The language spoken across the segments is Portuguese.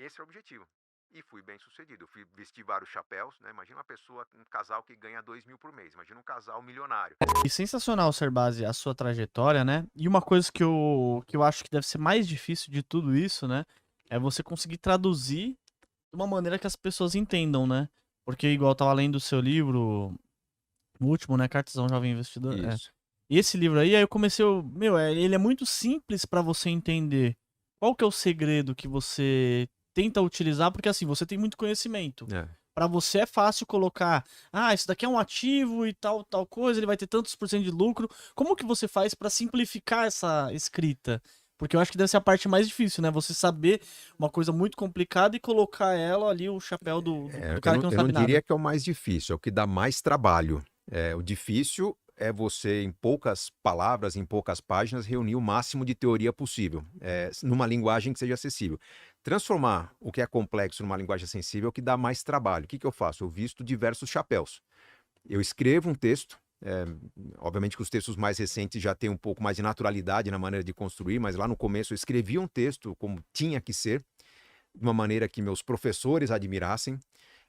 Esse é o objetivo. E fui bem sucedido. Eu vesti vários chapéus, né? Imagina uma pessoa, um casal que ganha 2.000 por mês. Imagina um casal milionário. E sensacional, Serbase, a sua trajetória, né? E uma coisa que eu acho que deve ser mais difícil de tudo isso, né? É você conseguir traduzir de uma maneira que as pessoas entendam, né? Porque, igual eu tava lendo o seu livro, o último, né? Cartas a um Jovem Investidor. É. Isso. E esse livro aí eu comecei. Meu, ele é muito simples pra você entender qual que é o segredo que você tenta utilizar, porque assim, você tem muito conhecimento. É. Pra você é fácil colocar, isso daqui é um ativo e tal coisa, ele vai ter tantos por cento de lucro. Como que você faz pra simplificar essa escrita? Porque eu acho que deve ser a parte mais difícil, né? Você saber uma coisa muito complicada e colocar ela ali, o chapéu do Eu cara que não eu não sabe diria nada. que é o mais difícil, é o que dá mais trabalho. O difícil é você, em poucas palavras, em poucas páginas, reunir o máximo de teoria possível, numa linguagem que seja acessível. Transformar o que é complexo numa linguagem sensível é o que dá mais trabalho. O que eu faço? Eu visto diversos chapéus. Eu escrevo um texto, obviamente que os textos mais recentes já têm um pouco mais de naturalidade na maneira de construir, mas lá no começo eu escrevi um texto como tinha que ser, de uma maneira que meus professores admirassem.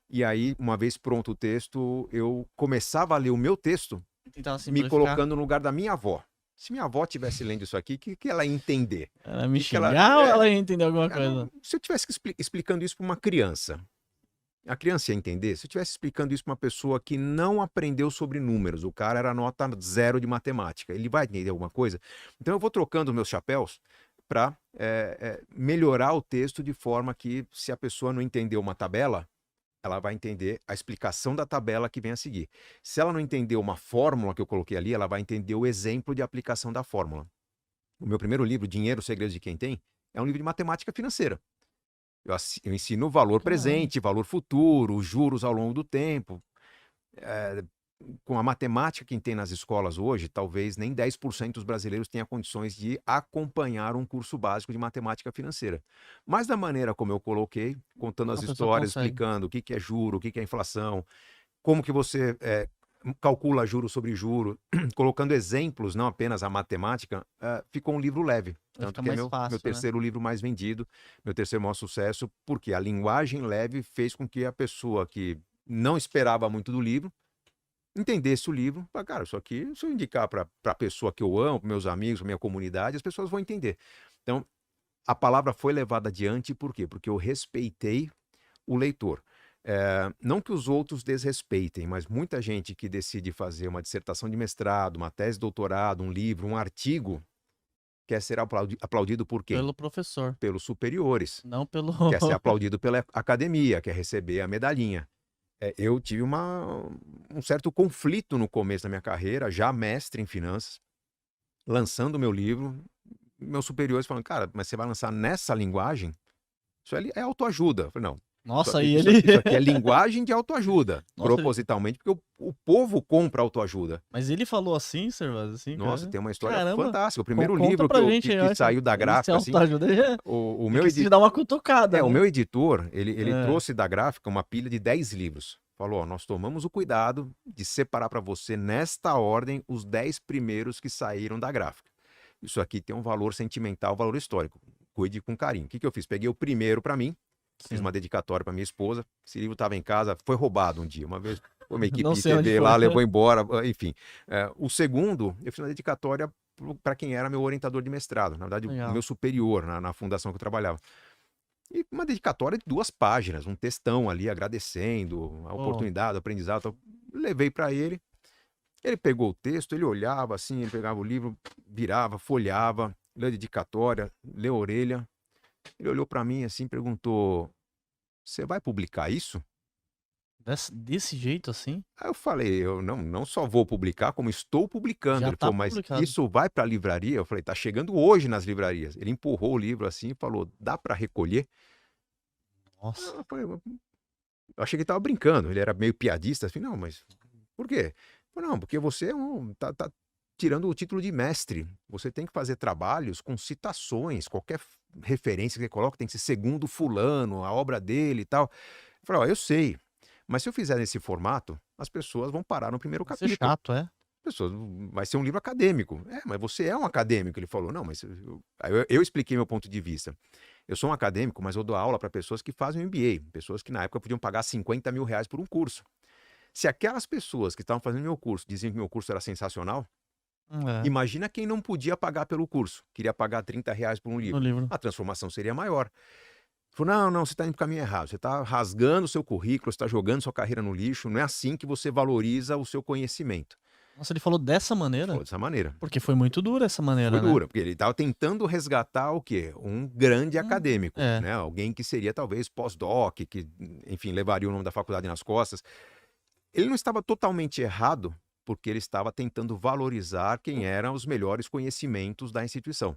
E aí, uma vez pronto o texto, eu começava a ler o meu texto, Tentar me simplificar. colocando no lugar da minha avó. Se minha avó tivesse lendo isso aqui, o que ela ia entender? Ela me Que ela, xingar ou ela ia entender alguma não, coisa? se eu tivesse explicando isso para uma criança, a criança ia entender? Se eu estivesse explicando isso para uma pessoa que não aprendeu sobre números, o cara era nota zero de matemática, ele vai entender alguma coisa? Então eu vou trocando meus chapéus para melhorar o texto de forma que, se a pessoa não entendeu uma tabela, ela vai entender a explicação da tabela que vem a seguir. Se ela não entendeu uma fórmula que eu coloquei ali, ela vai entender o exemplo de aplicação da fórmula. O meu primeiro livro, Dinheiro, Segredos de Quem Tem, é um livro de matemática financeira. Eu ensino valor Caramba. presente, valor futuro, juros ao longo do tempo. Eh, com a matemática que tem nas escolas hoje, talvez nem 10% dos brasileiros tenha condições de acompanhar um curso básico de matemática financeira. Mas da maneira como eu coloquei, contando as A pessoa histórias, consegue. explicando o que é juro, o que é inflação, como que você calcula juro sobre juro, colocando exemplos, não apenas a matemática, ficou um livro leve. Vai Tanto ficar que é mais meu fácil, né? terceiro livro mais vendido, meu terceiro maior sucesso, porque a linguagem leve fez com que a pessoa que não esperava muito do livro entendesse o livro, fala, cara, isso aqui, se eu indicar para a pessoa que eu amo, para meus amigos, pra minha comunidade, as pessoas vão entender. Então, a palavra foi levada adiante, por quê? Porque eu respeitei o leitor. Não que os outros desrespeitem, mas muita gente que decide fazer uma dissertação de mestrado, uma tese de doutorado, um livro, um artigo, quer ser aplaudido por quem? Pelo professor, Pelos superiores. não pelo. Quer ser aplaudido pela academia, quer receber a medalhinha. Eu tive um certo conflito no começo da minha carreira, já mestre em finanças, lançando o meu livro, meus superiores falando, cara, mas você vai lançar nessa linguagem? Isso ali é autoajuda. Eu falei, não, Nossa, e ele. isso aqui é linguagem de autoajuda, Nossa, propositalmente, porque o povo compra autoajuda. mas ele falou assim, Servaz, assim, Nossa, cara. tem uma história Caramba. fantástica. O primeiro Conta livro pra gente aí, que essa, saiu da esse gráfica, assim, autoajuda aí. o Tem meu que se editor. dar uma cutucada, O né? meu editor, ele É. trouxe da gráfica uma pilha de 10 livros. Falou, ó, nós tomamos o cuidado de separar para você, nesta ordem, os 10 primeiros que saíram da gráfica. Isso aqui tem um valor sentimental, valor histórico. Cuide com carinho. O que eu fiz? Peguei o primeiro para mim, fiz Sim. uma dedicatória para minha esposa. Esse livro estava em casa, foi roubado um dia. Uma vez, uma equipe Não de sei onde TV foi. lá levou embora, enfim. O segundo, eu fiz uma dedicatória para quem era meu orientador de mestrado. Na verdade, o meu Legal. superior na fundação que eu trabalhava. E uma dedicatória de 2 páginas, um textão ali agradecendo a Pô, oportunidade, o aprendizado, tal. Levei para ele, ele pegou o texto, ele olhava assim, ele pegava o livro, virava, folheava, leu a dedicatória, leu a orelha. Ele olhou para mim assim e perguntou: "Você vai publicar isso?" desse jeito assim, Aí eu falei: "Eu não só vou publicar, como estou publicando." já Ele tá falou: "Mas publicado. isso vai para a livraria?" Eu falei: "Tá chegando hoje nas livrarias." Ele empurrou o livro assim e falou: "Dá para recolher?" Nossa. Eu falei: Eu achei que ele estava brincando, ele era meio piadista, assim, não, mas por quê? Falei, não, porque você tá tirando o título de mestre. Você tem que fazer trabalhos com citações, qualquer referência que você coloca tem que ser segundo fulano, a obra dele e tal. Eu falei, ó, eu sei, mas se eu fizer nesse formato, as pessoas vão parar no primeiro Vai ser capítulo. chato, é? Pessoas, vai ser um livro acadêmico. Mas você é um acadêmico. Ele falou, não, mas aí eu expliquei meu ponto de vista. Eu sou um acadêmico, mas eu dou aula para pessoas que fazem MBA, pessoas que na época podiam pagar R$ 50 mil por um curso. Se aquelas pessoas que estavam fazendo meu curso diziam que meu curso era sensacional, É, imagina quem não podia pagar pelo curso, queria pagar R$ 30 por um no livro. livro. A transformação seria maior. Falou, não, não, você está indo para o caminho errado, você está rasgando o seu currículo, você está jogando sua carreira no lixo, não é assim que você valoriza o seu conhecimento. Nossa, ele falou dessa Ele maneira? falou dessa maneira. Porque foi muito dura essa Foi maneira, né? dura, porque ele estava tentando resgatar o quê? Um grande acadêmico, É. né? Alguém que seria talvez pós-doc, que, enfim, levaria o nome da faculdade nas costas. Ele não estava totalmente errado, porque ele estava tentando valorizar quem eram os melhores conhecimentos da instituição.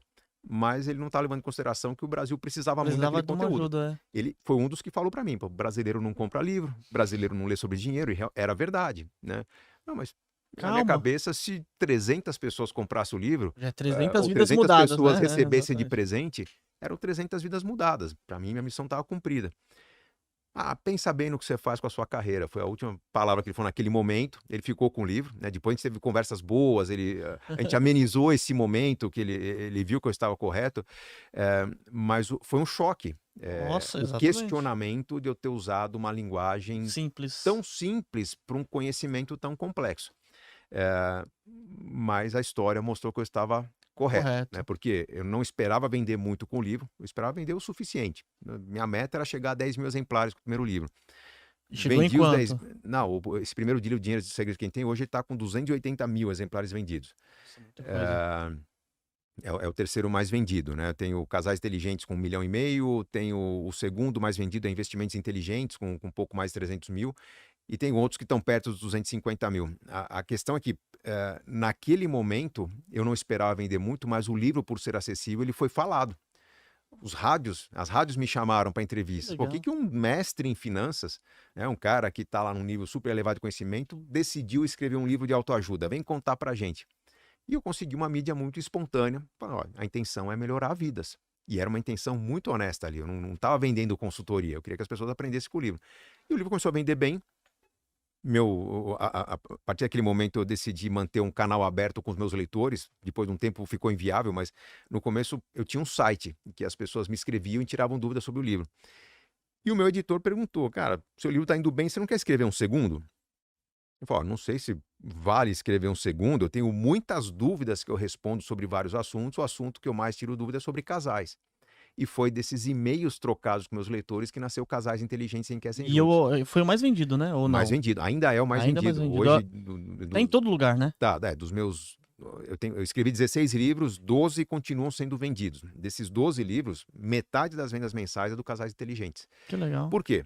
Mas ele não estava levando em consideração que o Brasil precisava muito Precisava daquele de uma conteúdo. ajuda, é. Ele foi um dos que falou para mim, pô, brasileiro não compra livro, brasileiro não lê sobre dinheiro, e era verdade, né? Não, mas na minha Calma. cabeça, se 300 pessoas comprassem o livro, Já é 300 ou vidas 300 mudadas, pessoas né? É, recebessem de exatamente. presente, eram 300 vidas mudadas. Para mim, minha missão estava cumprida. Ah, pensa bem no que você faz com a sua carreira. Foi a última palavra que ele falou naquele momento. Ele ficou com o livro, né? Depois a gente teve conversas boas, a gente amenizou esse momento que ele viu que eu estava correto, mas foi um choque. Nossa, O exatamente. questionamento de eu ter usado uma linguagem Simples. tão simples para um conhecimento tão complexo. Mas a história mostrou que eu estava correto, né? Correto. Porque eu não esperava vender muito com o livro, eu esperava vender o suficiente. Minha meta era chegar a 10 mil exemplares com o primeiro livro. E chegou em Vendi os 10. quanto? Não, esse primeiro livro, O Dinheiro e Segredos de Quem Tem, hoje ele está com 280 mil exemplares vendidos. Nossa, muita coisa. É o terceiro mais vendido, né? Tenho Casais Inteligentes com 1,5 milhão, tenho o segundo mais vendido é Investimentos Inteligentes com um pouco mais de 300 mil, e tem outros que estão perto dos 250 mil. A questão é que, naquele momento, eu não esperava vender muito, mas o livro, por ser acessível, ele foi falado. As rádios me chamaram para Que entrevistas. Por que legal. que um mestre em finanças, né, um cara que está lá num nível super elevado de conhecimento, decidiu escrever um livro de autoajuda? Vem contar para a gente. E eu consegui uma mídia muito espontânea. Falei, olha, a intenção é melhorar vidas. E era uma intenção muito honesta ali. Eu não estava vendendo consultoria. Eu queria que as pessoas aprendessem com o livro. E o livro começou a vender bem. A partir daquele momento eu decidi manter um canal aberto com os meus leitores. Depois de um tempo ficou inviável, mas no começo eu tinha um site que as pessoas me escreviam e tiravam dúvidas sobre o livro. E o meu editor perguntou, cara, seu livro está indo bem, você não quer escrever um segundo? Eu falo, não sei se vale escrever um segundo, eu tenho muitas dúvidas que eu respondo sobre vários assuntos, o assunto que eu mais tiro dúvida é sobre casais. E foi desses e-mails trocados com meus leitores que nasceu Casais Inteligentes em Querem E Juntos. foi o mais vendido, né? Ou Mais não? vendido, ainda é o mais Ainda mais vendido. vendido. Hoje, Tá em todo lugar, né? dos meus. Eu escrevi 16 livros, 12 continuam sendo vendidos. Desses 12 livros, metade das vendas mensais é do Casais Inteligentes. Que legal. Por quê?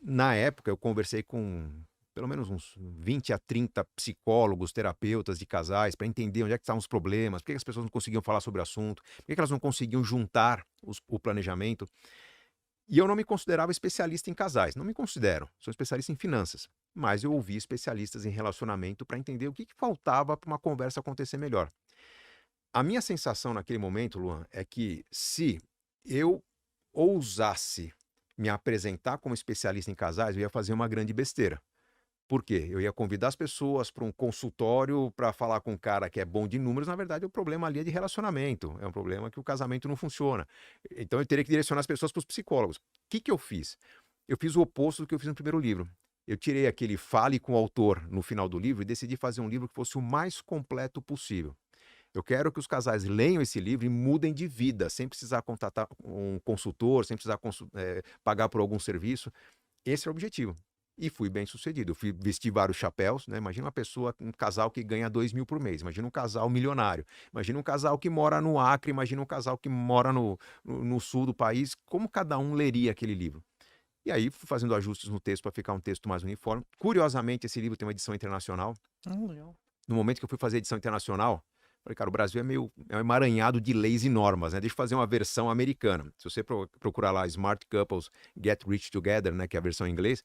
Na época, eu conversei com pelo menos uns 20 a 30 psicólogos, terapeutas de casais, para entender onde é que estavam os problemas, por que as pessoas não conseguiam falar sobre o assunto, por que elas não conseguiam juntar o planejamento. E eu não me considerava especialista em casais, não me considero, sou especialista em finanças. Mas eu ouvi especialistas em relacionamento para entender o que faltava para uma conversa acontecer melhor. A minha sensação naquele momento, Luan, é que se eu ousasse me apresentar como especialista em casais, eu ia fazer uma grande besteira. Por quê? Eu ia convidar as pessoas para um consultório para falar com um cara que é bom de números, na verdade o problema ali é de relacionamento, é um problema que o casamento não funciona. Então eu teria que direcionar as pessoas para os psicólogos. O que eu fiz? Eu fiz o oposto do que eu fiz no primeiro livro. Eu tirei aquele fale com o autor no final do livro e decidi fazer um livro que fosse o mais completo possível. Eu quero que os casais leiam esse livro e mudem de vida, sem precisar contratar um consultor, sem precisar pagar por algum serviço. Esse é o objetivo. E fui bem sucedido. Eu vesti vários chapéus, né? Imagina uma pessoa, um casal que ganha 2 mil por mês. Imagina um casal milionário. Imagina um casal que mora no Acre. Imagina um casal que mora no sul do país. Como cada um leria aquele livro? E aí fui fazendo ajustes no texto para ficar um texto mais uniforme. Curiosamente, esse livro tem uma edição internacional. Legal. No momento que eu fui fazer a edição internacional, falei, cara, o Brasil é um emaranhado de leis e normas, né? Deixa eu fazer uma versão americana. Se você procurar lá Smart Couples Get Rich Together, né, que é a versão em inglês,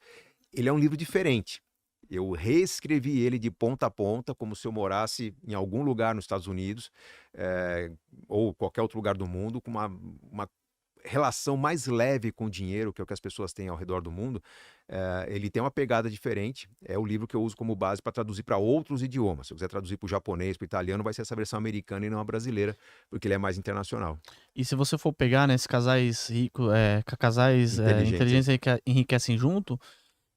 ele é um livro diferente. Eu reescrevi ele de ponta a ponta, como se eu morasse em algum lugar nos Estados Unidos, ou qualquer outro lugar do mundo, com uma relação mais leve com o dinheiro, que é o que as pessoas têm ao redor do mundo, ele tem uma pegada diferente. É o livro que eu uso como base para traduzir para outros idiomas. Se eu quiser traduzir para o japonês, para o italiano, vai ser essa versão americana e não a brasileira, porque ele é mais internacional. E se você for pegar, né, esses casais ricos, casais Inteligente. inteligentes enriquecem junto,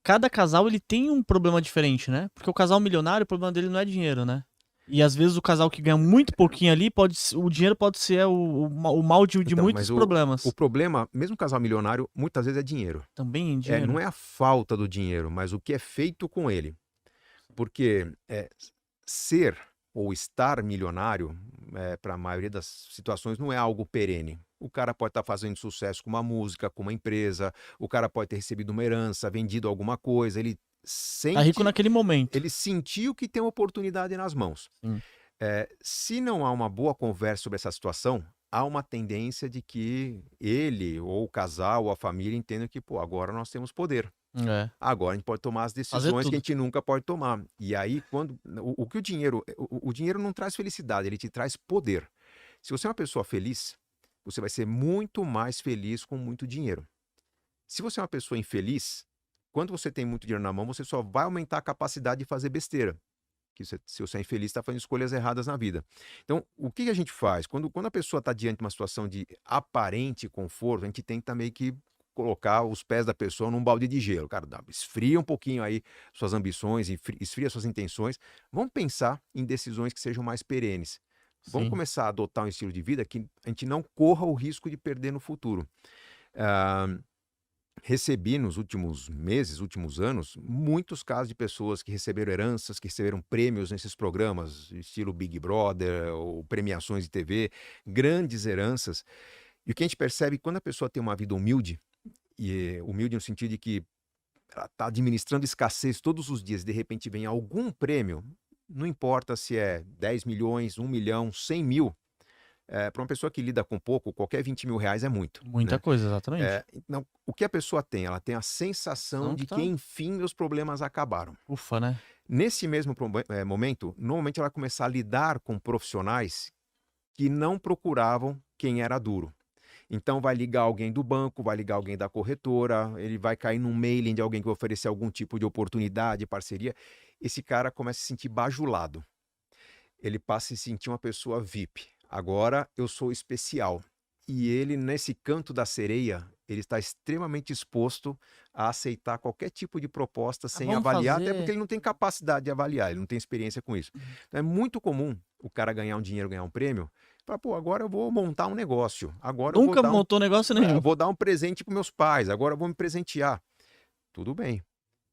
cada casal ele tem um problema diferente, né? Porque o casal milionário, o problema dele não é dinheiro, né? E às vezes o casal que ganha muito pouquinho ali, o dinheiro pode ser o mal de Então, mas muitos o problemas. problema, mesmo casal milionário, muitas vezes é dinheiro. Também em Não dinheiro. é a falta do dinheiro, mas o que é feito com ele. Porque ser ou estar milionário, para a maioria das situações, não é algo perene. O cara pode estar fazendo sucesso com uma música, com uma empresa, o cara pode ter recebido uma herança, vendido alguma coisa, Tá rico sente, naquele momento. ele sentiu que tem uma oportunidade nas mãos. Sim. Se não há uma boa conversa sobre essa situação, há uma tendência de que ele, ou o casal, ou a família entendam que, pô, agora nós temos poder. É. Agora a gente pode tomar as Fazer decisões que a tudo. gente nunca pode tomar. E aí, quando o que o dinheiro não traz felicidade, ele te traz poder. Se você é uma pessoa feliz, você vai ser muito mais feliz com muito dinheiro. Se você é uma pessoa infeliz, quando você tem muito dinheiro na mão, você só vai aumentar a capacidade de fazer besteira. Se você é infeliz, está fazendo escolhas erradas na vida. Então, o que a gente faz? Quando a pessoa está diante de uma situação de aparente conforto, a gente tenta meio que colocar os pés da pessoa num balde de gelo. Cara, esfria um pouquinho aí suas ambições, esfria suas intenções. Vamos pensar em decisões que sejam mais perenes. Vamos Sim. começar a adotar um estilo de vida que a gente não corra o risco de perder no futuro. Ah, Recebi nos últimos meses, últimos anos, muitos casos de pessoas que receberam heranças, que receberam prêmios nesses programas, estilo Big Brother ou premiações de TV, grandes heranças. E o que a gente percebe quando a pessoa tem uma vida humilde, e humilde no sentido de que ela está administrando escassez todos os dias, de repente vem algum prêmio, não importa se é 10 milhões, 1 milhão, 100 mil, para uma pessoa que lida com pouco, qualquer 20 mil reais é muito, Muita né? coisa, exatamente. Então, o que a pessoa tem? Ela tem a sensação Então de que que, tá. enfim, meus problemas acabaram. Ufa, né? Nesse mesmo momento, normalmente ela vai começar a lidar com profissionais que não procuravam quem era duro. Então, vai ligar alguém do banco, vai ligar alguém da corretora, ele vai cair num mailing de alguém que vai oferecer algum tipo de oportunidade, parceria. Esse cara começa a se sentir bajulado. Ele passa a se sentir uma pessoa VIP. Agora eu sou especial. E ele, nesse canto da sereia, ele está extremamente exposto a aceitar qualquer tipo de proposta Ah, sem vamos avaliar, até porque fazer. ele não tem capacidade de avaliar, ele não tem experiência com isso. Então é muito comum o cara ganhar um dinheiro, ganhar um prêmio, falar, pô, agora eu vou montar um negócio, agora Nunca montou negócio nenhum. eu vou dar um presente para meus pais, agora eu vou me presentear. Tudo bem.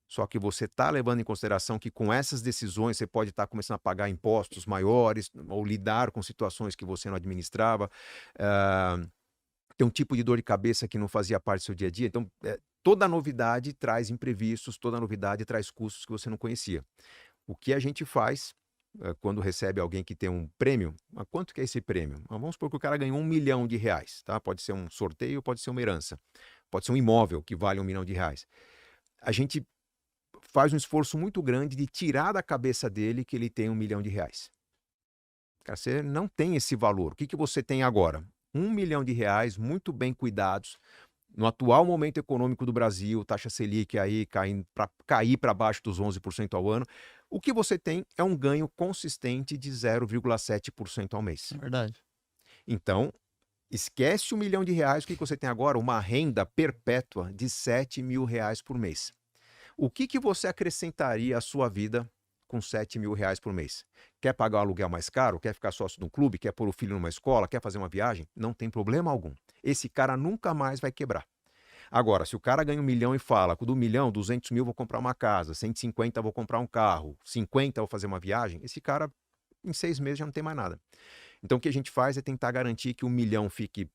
Só que você está levando em consideração que com essas decisões você pode estar começando a pagar impostos maiores ou lidar com situações que você não administrava. Tem um tipo de dor de cabeça que não fazia parte do seu dia a dia. Então, toda novidade traz imprevistos, toda novidade traz custos que você não conhecia. O que a gente faz quando recebe alguém que tem um prêmio? Mas quanto que é esse prêmio? Vamos supor que o cara ganhou R$ 1 milhão, tá? Pode ser um sorteio, pode ser uma herança. Pode ser um imóvel que vale R$ 1 milhão. A gente faz um esforço muito grande de tirar da cabeça dele que ele tem R$ 1 milhão. Cara, você não tem esse valor. O que você tem agora? R$ 1 milhão, muito bem cuidados. No atual momento econômico do Brasil, taxa Selic aí cair para baixo dos 11% ao ano, o que você tem é um ganho consistente de 0,7% ao mês. É verdade. Então, esquece R$ 1 milhão, o que você tem agora? Uma renda perpétua de R$ 7 mil por mês. O que você acrescentaria à sua vida com R$ 7 mil por mês? Quer pagar um aluguel mais caro? Quer ficar sócio de um clube? Quer pôr o filho numa escola? Quer fazer uma viagem? Não tem problema algum. Esse cara nunca mais vai quebrar. Agora, se o cara ganha R$ 1 milhão e fala, com do 1 milhão, 200 mil vou comprar uma casa, 150 vou comprar um carro, 50 vou fazer uma viagem, esse cara, em 6 meses, já não tem mais nada. Então, o que a gente faz é tentar garantir que o 1 milhão fique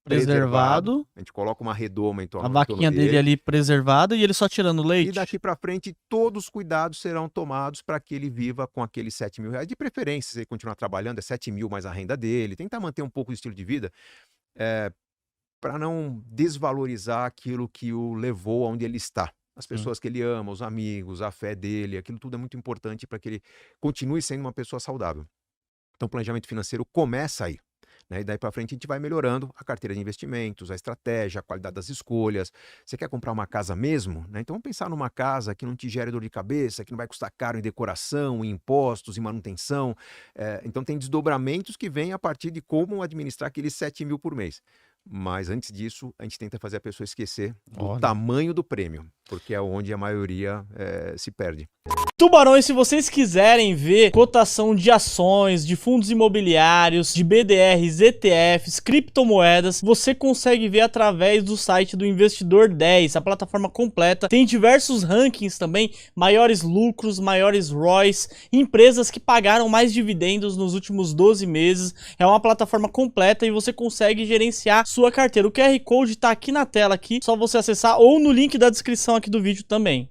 preservado. Preservado. A gente coloca uma redoma em A torno vaquinha dele dele. ali preservada e ele só tirando E leite. daqui para frente, todos os cuidados serão tomados para que ele viva com aqueles R$ 7 mil. De preferência, se ele continuar trabalhando, é 7 mil mais a renda dele. Tentar manter um pouco o estilo de vida para não desvalorizar aquilo que o levou aonde ele está. As pessoas que ele ama, os amigos, a fé dele, aquilo tudo é muito importante para que ele continue sendo uma pessoa saudável. Então, o planejamento financeiro começa aí. né? E daí para frente a gente vai melhorando a carteira de investimentos, a estratégia, a qualidade das escolhas. Você quer comprar uma casa mesmo, né? Então vamos pensar numa casa que não te gere dor de cabeça, que não vai custar caro em decoração, em impostos, em manutenção. Então tem desdobramentos que vêm a partir de como administrar aqueles 7 mil por mês. Mas antes disso, a gente tenta fazer a pessoa esquecer do Olha. tamanho do prêmio, porque é onde a maioria se perde. Tubarões, se vocês quiserem ver cotação de ações, de fundos imobiliários, de BDRs, ETFs, criptomoedas, você consegue ver através do site do Investidor 10, a plataforma completa. Tem diversos rankings também, maiores lucros, maiores ROIs, empresas que pagaram mais dividendos nos últimos 12 meses. É uma plataforma completa e você consegue gerenciar sua carteira. O QR Code tá aqui na tela, aqui, só você acessar ou no link da descrição aqui do vídeo também.